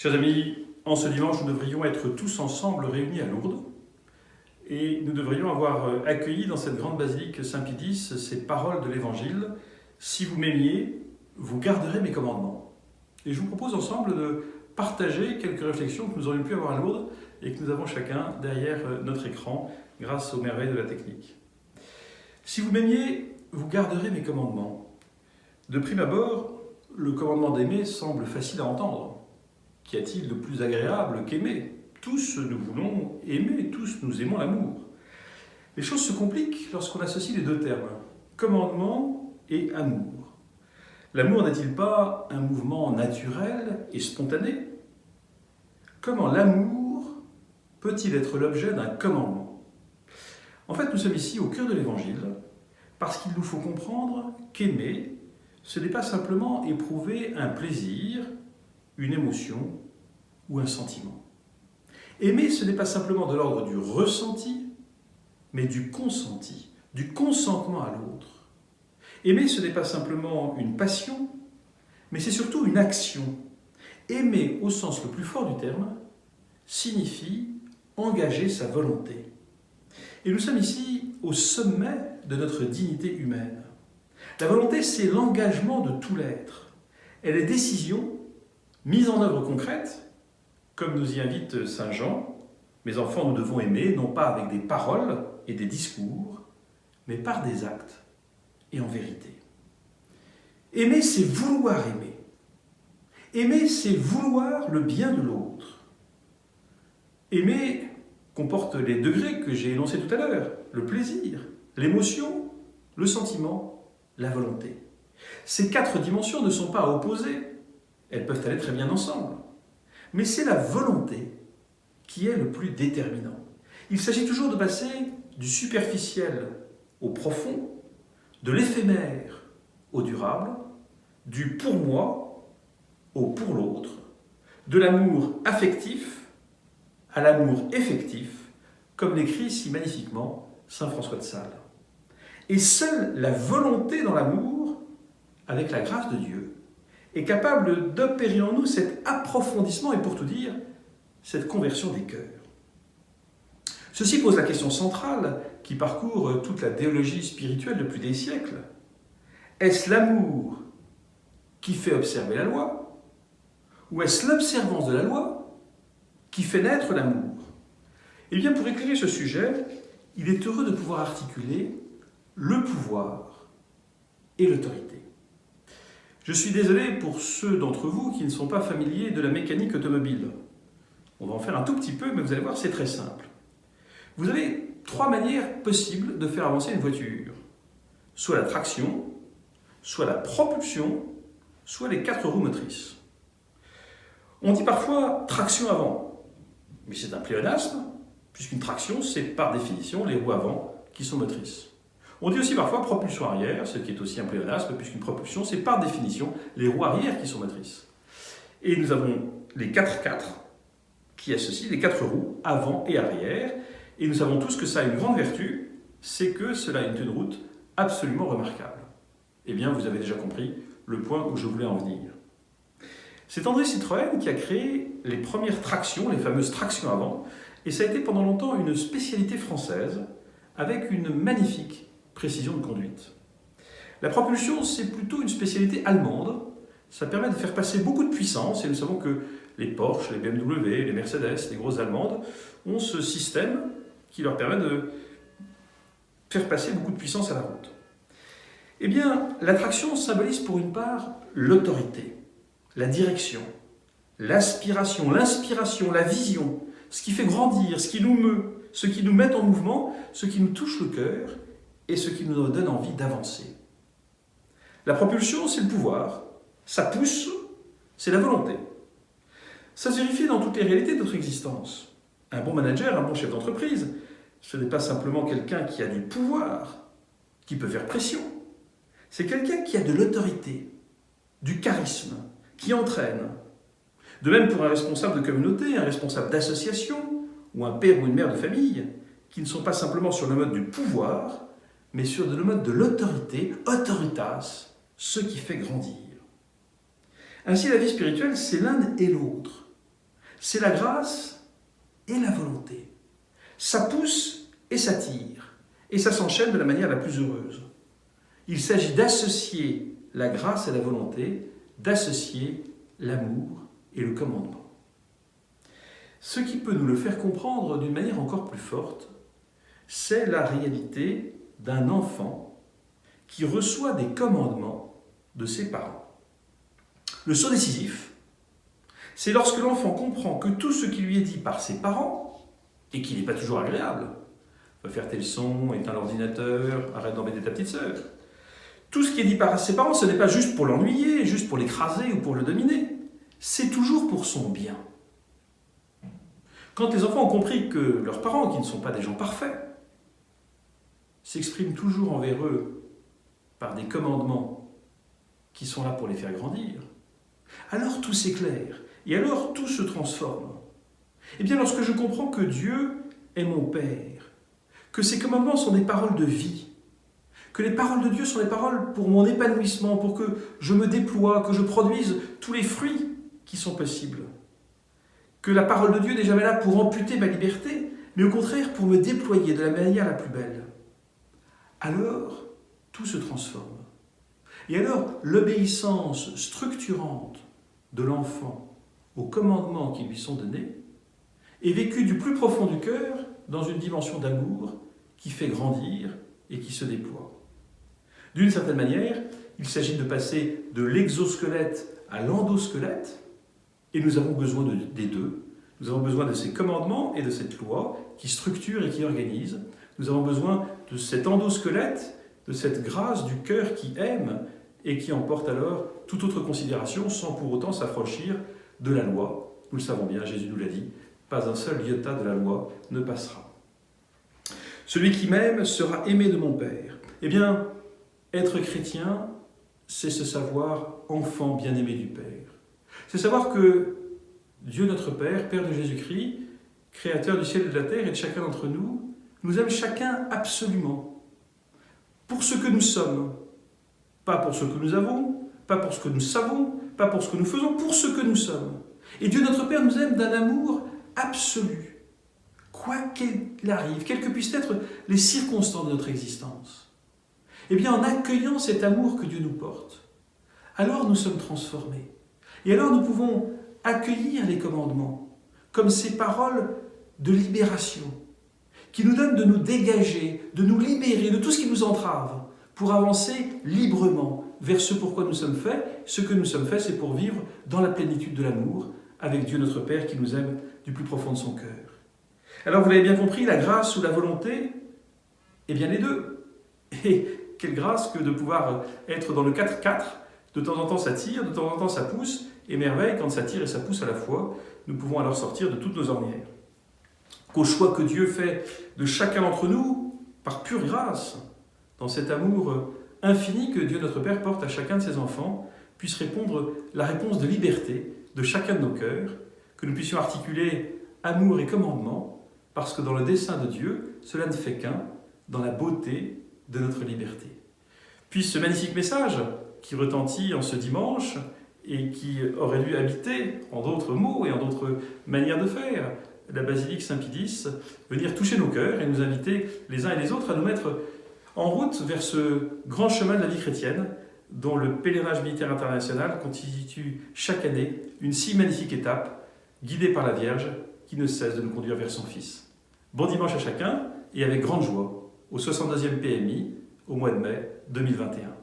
Chers amis, en ce dimanche, nous devrions être tous ensemble réunis à Lourdes et nous devrions avoir accueilli dans cette grande basilique Saint-Pie X ces paroles de l'Évangile. Si vous m'aimiez, vous garderez mes commandements. Et je vous propose ensemble de partager quelques réflexions que nous aurions pu avoir à Lourdes et que nous avons chacun derrière notre écran grâce aux merveilles de la technique. Si vous m'aimiez, vous garderez mes commandements. De prime abord, le commandement d'aimer semble facile à entendre. Qu'y a-t-il de plus agréable qu'aimer ? Tous nous voulons aimer, tous nous aimons l'amour. Les choses se compliquent lorsqu'on associe les deux termes, commandement et amour. L'amour n'est-il pas un mouvement naturel et spontané ? Comment l'amour peut-il être l'objet d'un commandement ? En fait, nous sommes ici au cœur de l'Évangile parce qu'il nous faut comprendre qu'aimer, ce n'est pas simplement éprouver un plaisir, une émotion ou un sentiment. Aimer, ce n'est pas simplement de l'ordre du ressenti, mais du consenti, du consentement à l'autre. Aimer, ce n'est pas simplement une passion, mais c'est surtout une action. Aimer, au sens le plus fort du terme, signifie engager sa volonté. Et nous sommes ici au sommet de notre dignité humaine. La volonté, c'est l'engagement de tout l'être. Elle est décision, mise en œuvre concrète, comme nous y invite Saint Jean. Mes enfants, nous devons aimer, non pas avec des paroles et des discours, mais par des actes et en vérité. Aimer, c'est vouloir aimer. Aimer, c'est vouloir le bien de l'autre. Aimer comporte les degrés que j'ai énoncés tout à l'heure, le plaisir, l'émotion, le sentiment, la volonté. Ces quatre dimensions ne sont pas opposées, elles peuvent aller très bien ensemble. Mais c'est la volonté qui est le plus déterminant. Il s'agit toujours de passer du superficiel au profond, de l'éphémère au durable, du pour moi au pour l'autre, de l'amour affectif à l'amour effectif, comme l'écrit si magnifiquement saint François de Sales. Et seule la volonté dans l'amour, avec la grâce de Dieu, est capable d'opérer en nous cet approfondissement et pour tout dire, cette conversion des cœurs. Ceci pose la question centrale qui parcourt toute la théologie spirituelle depuis des siècles. Est-ce l'amour qui fait observer la loi ou est-ce l'observance de la loi qui fait naître l'amour ? Eh bien, pour éclairer ce sujet, il est heureux de pouvoir articuler le pouvoir et l'autorité. Je suis désolé pour ceux d'entre vous qui ne sont pas familiers de la mécanique automobile. On va en faire un tout petit peu, mais vous allez voir, c'est très simple. Vous avez trois manières possibles de faire avancer une voiture. Soit la traction, soit la propulsion, soit les quatre roues motrices. On dit parfois traction avant, mais c'est un pléonasme, puisqu'une traction, c'est par définition les roues avant qui sont motrices. On dit aussi parfois propulsion arrière, ce qui est aussi un pléonasme, puisqu'une propulsion, c'est par définition les roues arrière qui sont motrices. Et nous avons les 4x4 qui associent les quatre roues avant et arrière. Et nous savons tous que ça a une grande vertu, c'est que cela est une route absolument remarquable. Eh bien, vous avez déjà compris le point où je voulais en venir. C'est André Citroën qui a créé les premières tractions, les fameuses tractions avant, et ça a été pendant longtemps une spécialité française, avec une magnifique précision de conduite. La propulsion, c'est plutôt une spécialité allemande. Ça permet de faire passer beaucoup de puissance, et nous savons que les Porsche, les BMW, les Mercedes, les grosses allemandes, ont ce système qui leur permet de faire passer beaucoup de puissance à la route. Eh bien, la traction symbolise pour une part l'autorité, la direction, l'aspiration, l'inspiration, la vision, ce qui fait grandir, ce qui nous meut, ce qui nous met en mouvement, ce qui nous touche le cœur et ce qui nous donne envie d'avancer. La propulsion, c'est le pouvoir, ça pousse, c'est la volonté. Ça se vérifie dans toutes les réalités de notre existence. Un bon manager, un bon chef d'entreprise, ce n'est pas simplement quelqu'un qui a du pouvoir, qui peut faire pression. C'est quelqu'un qui a de l'autorité, du charisme, qui entraîne. De même pour un responsable de communauté, un responsable d'association, ou un père ou une mère de famille, qui ne sont pas simplement sur le mode du pouvoir, mais sur le mode de l'autorité, autoritas, ce qui fait grandir. Ainsi, la vie spirituelle, c'est l'un et l'autre. C'est la grâce et la volonté. Ça pousse et ça tire, et ça s'enchaîne de la manière la plus heureuse. Il s'agit d'associer la grâce et la volonté, d'associer l'amour et le commandement. Ce qui peut nous le faire comprendre d'une manière encore plus forte, c'est la réalité d'un enfant qui reçoit des commandements de ses parents. Le saut décisif, c'est lorsque l'enfant comprend que tout ce qui lui est dit par ses parents, et qui n'est pas toujours agréable, va faire tel son, éteins l'ordinateur, arrête d'embêter ta petite sœur. Tout ce qui est dit par ses parents, ce n'est pas juste pour l'ennuyer, juste pour l'écraser ou pour le dominer. C'est toujours pour son bien. Quand les enfants ont compris que leurs parents, qui ne sont pas des gens parfaits, s'expriment toujours envers eux par des commandements qui sont là pour les faire grandir, alors tout s'éclaire et alors tout se transforme. Eh bien, lorsque je comprends que Dieu est mon Père, que ces commandements sont des paroles de vie, que les paroles de Dieu sont des paroles pour mon épanouissement, pour que je me déploie, que je produise tous les fruits qui sont possibles, que la parole de Dieu n'est jamais là pour amputer ma liberté, mais au contraire pour me déployer de la manière la plus belle, alors tout se transforme. Et alors l'obéissance structurante de l'enfant aux commandements qui lui sont donnés est vécue du plus profond du cœur dans une dimension d'amour qui fait grandir et qui se déploie. D'une certaine manière, il s'agit de passer de l'exosquelette à l'endosquelette, et nous avons besoin des deux. Nous avons besoin de ces commandements et de cette loi qui structure et qui organise. Nous avons besoin de cet endosquelette, de cette grâce du cœur qui aime et qui emporte alors toute autre considération sans pour autant s'affranchir de la loi. Nous le savons bien, Jésus nous l'a dit, pas un seul iota de la loi ne passera. Celui qui m'aime sera aimé de mon Père. Eh bien, être chrétien, c'est se savoir enfant bien-aimé du Père. C'est savoir que Dieu notre Père, Père de Jésus-Christ, Créateur du ciel et de la terre et de chacun d'entre nous, nous aime chacun absolument, pour ce que nous sommes, pas pour ce que nous avons, pas pour ce que nous savons, pas pour ce que nous faisons, pour ce que nous sommes. Et Dieu notre Père nous aime d'un amour absolu, quoi qu'il arrive, quelles que puissent être les circonstances de notre existence. Eh bien, en accueillant cet amour que Dieu nous porte, alors nous sommes transformés. Et alors nous pouvons accueillir les commandements comme ces paroles de libération qui nous donnent de nous dégager, de nous libérer de tout ce qui nous entrave pour avancer librement vers ce pourquoi nous sommes faits. Ce que nous sommes faits, c'est pour vivre dans la plénitude de l'amour avec Dieu notre Père qui nous aime du plus profond de son cœur. Alors vous l'avez bien compris, la grâce ou la volonté, eh bien les deux. Et quelle grâce que de pouvoir être dans le 4-4, de temps en temps ça tire, de temps en temps ça pousse, et merveille, quand ça tire et ça pousse à la fois, nous pouvons alors sortir de toutes nos ornières. Qu'au choix que Dieu fait de chacun d'entre nous, par pure grâce, dans cet amour infini que Dieu notre Père porte à chacun de ses enfants, puisse répondre la réponse de liberté de chacun de nos cœurs, que nous puissions articuler amour et commandement, parce que dans le dessein de Dieu, cela ne fait qu'un, dans la beauté de notre liberté. Puis ce magnifique message qui retentit en ce dimanche et qui aurait dû habiter, en d'autres mots et en d'autres manières de faire, la basilique Saint-Pie-X, venir toucher nos cœurs et nous inviter les uns et les autres à nous mettre en route vers ce grand chemin de la vie chrétienne dont le pèlerinage militaire international constitue chaque année une si magnifique étape guidée par la Vierge qui ne cesse de nous conduire vers son Fils. Bon dimanche à chacun et avec grande joie au 62e PMI au mois de mai 2021.